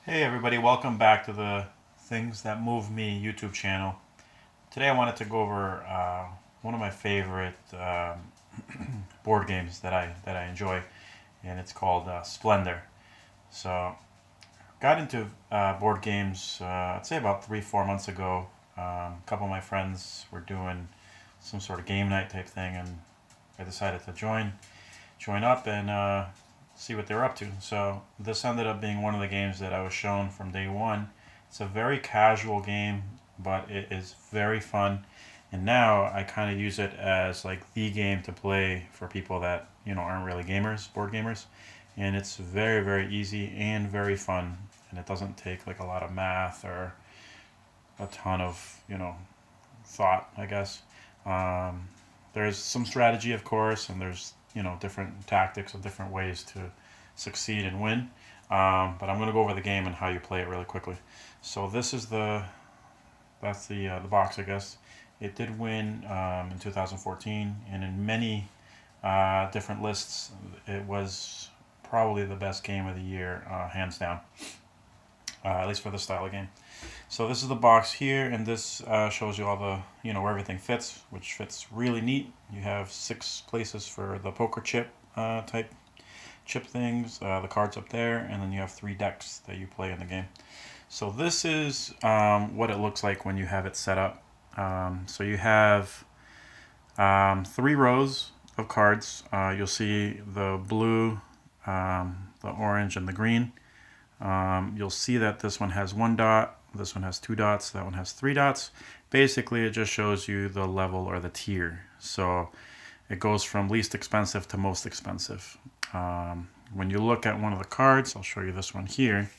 Hey everybody, welcome back to the Things That Move Me YouTube channel. Today I wanted to go over one of my favorite board games that I enjoy, and it's called Splendor. So, got into board games, I'd say about 3-4 months ago. A couple of my friends were doing some sort of game night type thing, and I decided to join up and see what they're up to. So this ended up being one of the games that I was shown from day one. It's a very casual game, but it is very fun. And now I kind of use it as like the game to play for people that aren't really gamers, board gamers. And it's very easy and very fun. And it doesn't take like a lot of math or a ton of thought, I guess. There's some strategy, of course, and there's different tactics and different ways to succeed and win. But I'm going to go over the game and how you play it really quickly. So this is that's the box, I guess. It did win in 2014, and in many different lists, it was probably the best game of the year, hands down. At least for this style of game. So this is the box here, and this shows you all the, where everything fits, which fits really neat. You have 6 places for the poker chip type chip things, the cards up there, and then you have 3 decks that you play in the game. So this is what it looks like when you have it set up. So you have 3 rows of cards. You'll see the blue, the orange, and the green. You'll see that this one has 1 dot, this one has 2 dots, that one has 3 dots. Basically, it just shows you the level or the tier. So it goes from least expensive to most expensive. When you look at one of the cards, I'll show you this one here,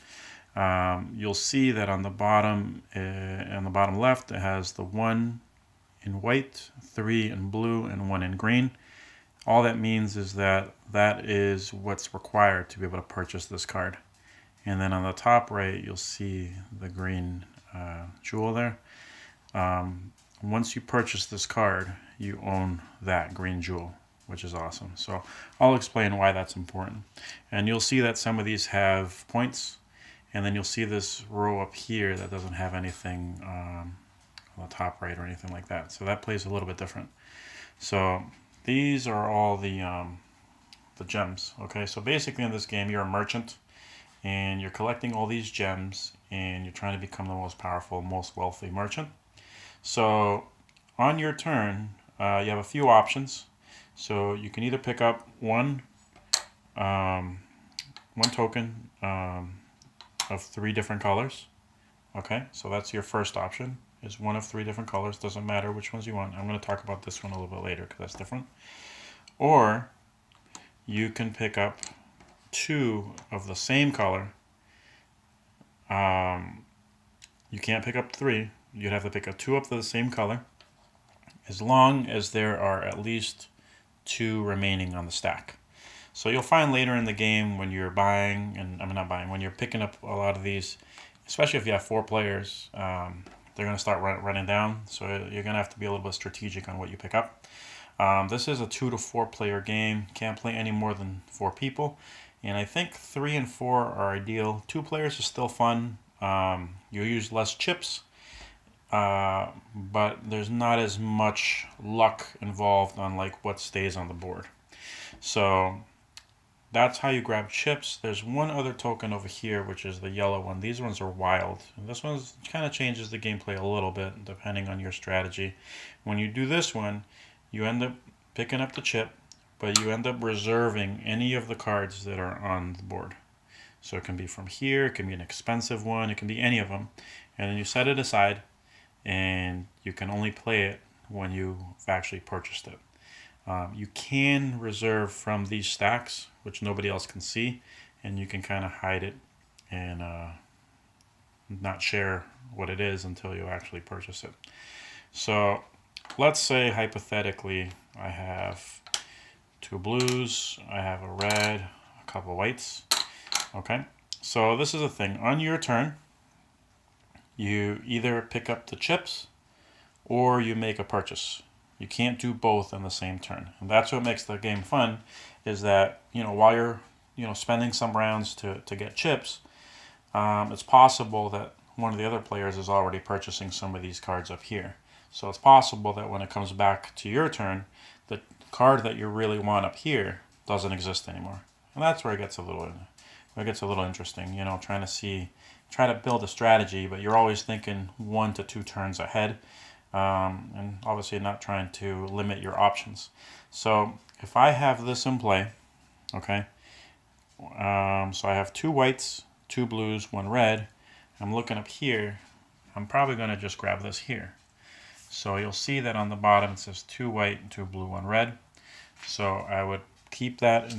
you'll see that on the bottom left, it has the 1 in white, 3 in blue, and 1 in green. All that means is that is what's required to be able to purchase this card. And then on the top right, you'll see the green jewel there. Once you purchase this card, you own that green jewel, which is awesome. So I'll explain why that's important. And you'll see that some of these have points, and then you'll see this row up here that doesn't have anything on the top right or anything like that. So that plays a little bit different. So these are all the gems. Okay, so basically in this game, you're a merchant, and you're collecting all these gems, and you're trying to become the most powerful, most wealthy merchant. So on your turn, you have a few options. So you can either pick up one token of 3 different colors. Okay, so that's your first option, is one of 3 different colors. Doesn't matter which ones you want. I'm going to talk about this one a little bit later because that's different. Or you can pick up 2 of the same color. You can't pick up 3. You'd have to pick up 2 of the same color, as long as there are at least 2 remaining on the stack. So you'll find later in the game when you're buying, and I'm not buying, when you're picking up a lot of these, especially if you have 4 players, they're going to start running down. So you're going to have to be a little bit strategic on what you pick up. This is a 2 to 4 player game. Can't play any more than 4 people. And I think 3 and 4 are ideal. 2 players is still fun. You use less chips, but there's not as much luck involved on like what stays on the board. So that's how you grab chips. There's one other token over here, which is the yellow one. These ones are wild. And this one kind of changes the gameplay a little bit depending on your strategy. When you do this one, you end up picking up the chip, but you end up reserving any of the cards that are on the board. So it can be from here, it can be an expensive one, it can be any of them. And then you set it aside, and you can only play it when you've actually purchased it. You can reserve from these stacks, which nobody else can see, and you can kind of hide it and not share what it is until you actually purchase it. So let's say hypothetically I have 2 blues, I have a red, a couple whites. Okay, so this is the thing. On your turn, you either pick up the chips or you make a purchase. You can't do both in the same turn. And that's what makes the game fun, is that, while you're, spending some rounds to get chips, it's possible that one of the other players is already purchasing some of these cards up here. So it's possible that when it comes back to your turn, the card that you really want up here doesn't exist anymore. And that's where it gets a little interesting, you know, try to build a strategy, but you're always thinking 1 to 2 turns ahead, and obviously not trying to limit your options. So if I have this in play, okay, so I have 2 whites, 2 blues, 1 red. I'm looking up here. I'm probably going to just grab this here. So you'll see that on the bottom it says 2 white, 2 blue, 1 red. So I would keep that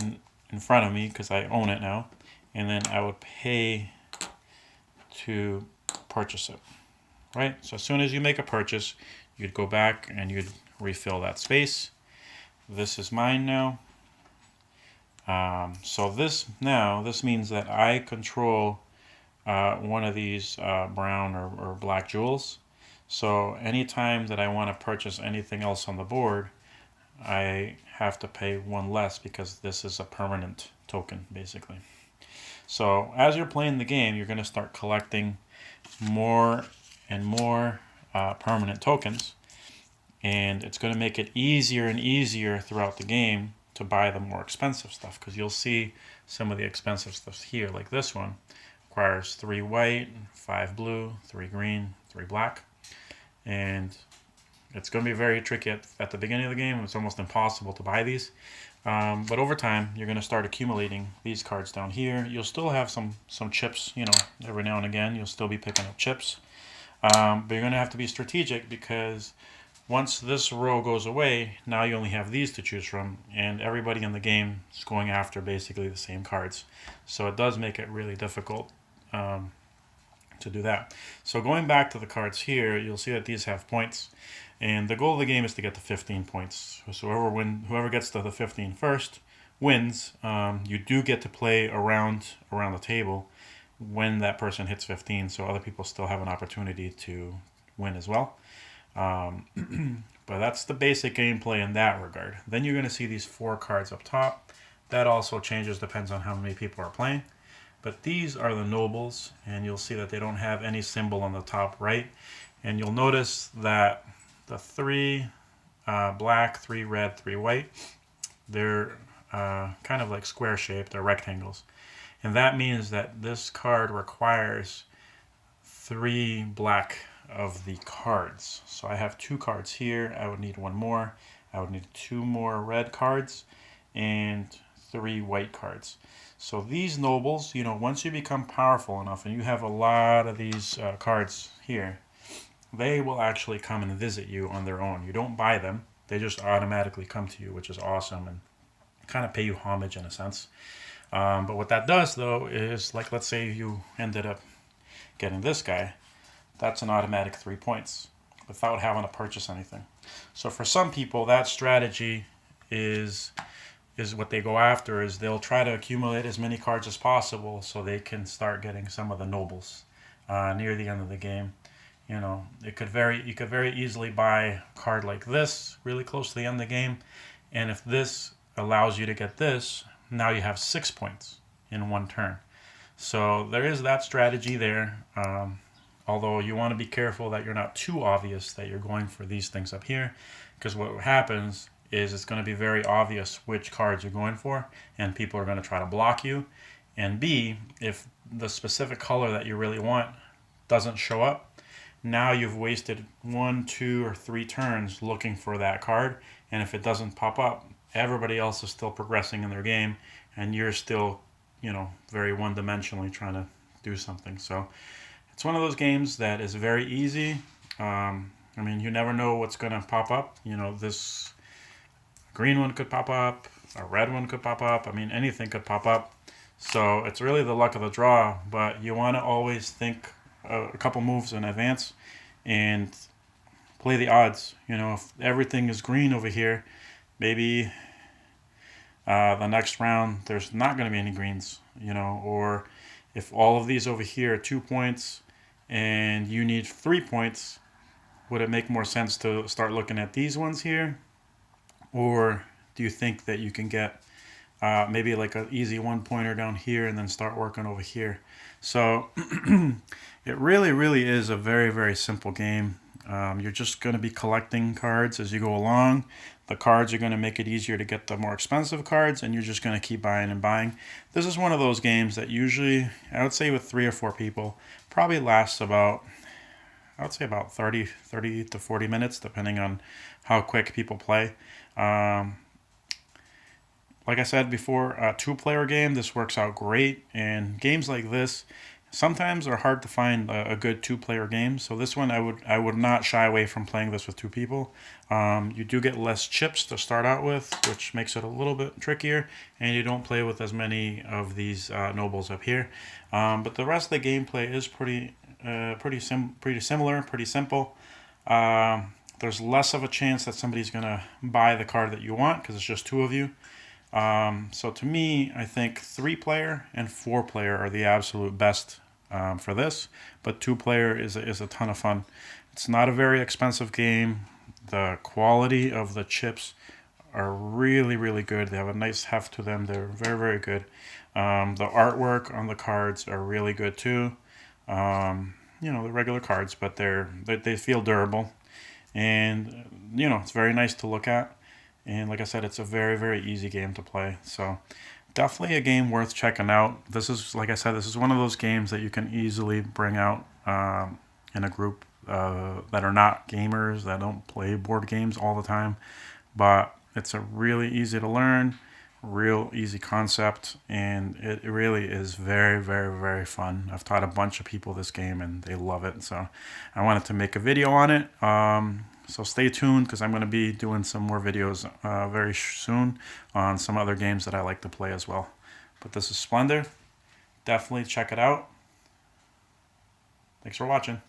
in front of me because I own it now, and then I would pay to purchase it, right? So as soon as you make a purchase, you'd go back and you'd refill that space. This is mine now. So this means that I control one of these brown or black jewels. So anytime that I want to purchase anything else on the board, I have to pay 1 less because this is a permanent token, basically. So as you're playing the game, you're going to start collecting more and more permanent tokens, and it's going to make it easier and easier throughout the game to buy the more expensive stuff, because you'll see some of the expensive stuff here, like this one requires 3 white, 5 blue, 3 green, 3 black, and it's going to be very tricky at the beginning of the game. It's almost impossible to buy these. But over time, you're going to start accumulating these cards down here. You'll still have some chips, you know, every now and again. You'll still be picking up chips. But you're going to have to be strategic, because once this row goes away, now you only have these to choose from, and everybody in the game is going after basically the same cards. So it does make it really difficult to do that. So going back to the cards here, you'll see that these have points. And the goal of the game is to get to 15 points. So whoever gets to the 15 first wins. You do get to play around the table when that person hits 15, so other people still have an opportunity to win as well. But that's the basic gameplay in that regard. Then you're going to see these 4 cards up top. That also changes, depends on how many people are playing. But these are the nobles, and you'll see that they don't have any symbol on the top right. And you'll notice that the 3 black, 3 red, 3 white, they're kind of like square shaped, they're rectangles. And that means that this card requires 3 black of the cards. So I have 2 cards here, I would need 1 more. I would need 2 more red cards and 3 white cards. So these nobles, you know, once you become powerful enough and you have a lot of these cards here, they will actually come and visit you on their own. You don't buy them. They just automatically come to you, which is awesome, and kind of pay you homage in a sense. But what that does, though, is, like, let's say you ended up getting this guy. That's an automatic 3 points without having to purchase anything. So for some people, that strategy is what they go after, is they'll try to accumulate as many cards as possible so they can start getting some of the nobles near the end of the game. You know, you could very easily buy a card like this really close to the end of the game, and if this allows you to get this, now you have 6 points in 1 turn. So there is that strategy there, although you want to be careful that you're not too obvious that you're going for these things up here, because what happens is it's going to be very obvious which cards you're going for, and people are going to try to block you. And B, if the specific color that you really want doesn't show up, now you've wasted 1, 2, or 3 turns looking for that card, and if it doesn't pop up, everybody else is still progressing in their game, and you're still, you know, very one-dimensionally trying to do something. So it's one of those games that is very easy. I mean, you never know what's going to pop up. You know, this green one could pop up, a red one could pop up. I mean, anything could pop up. So it's really the luck of the draw, but you want to always think a couple moves in advance and play the odds. You know, if everything is green over here, maybe the next round there's not going to be any greens, you know, or if all of these over here are 2 points and you need 3 points, would it make more sense to start looking at these ones here? Or do you think that you can get maybe like an easy one pointer down here and then start working over here. So it really is a very simple game. You're just going to be collecting cards as you go along. The cards are going to make it easier to get the more expensive cards, and you're just going to keep buying and buying. This is one of those games that usually, I would say with 3 or 4 people, probably lasts about, I would say about 30 to 40 minutes, depending on how quick people play. Like I said before, a 2-player game, this works out great. And games like this sometimes are hard to find a good 2-player game. So this one, I would not shy away from playing this with 2 people. You do get less chips to start out with, which makes it a little bit trickier. And you don't play with as many of these nobles up here. But the rest of the gameplay is pretty similar, pretty simple. There's less of a chance that somebody's going to buy the card that you want because it's just 2 of you. So to me, I think 3-player and 4-player are the absolute best for this, but 2-player is a ton of fun. It's not a very expensive game. The quality of the chips are really good. They have a nice heft to them. They're very good. The artwork on the cards are really good too. You know, the regular cards, but they feel durable, and you know, it's very nice to look at. And like I said, it's a very easy game to play. So definitely a game worth checking out. This is, like I said, this is one of those games that you can easily bring out in a group that are not gamers, that don't play board games all the time. But it's a really easy to learn, real easy concept, and it really is very fun. I've taught a bunch of people this game and they love it. So I wanted to make a video on it. So stay tuned because I'm going to be doing some more videos very soon on some other games that I like to play as well. But this is Splendor. Definitely check it out. Thanks for watching.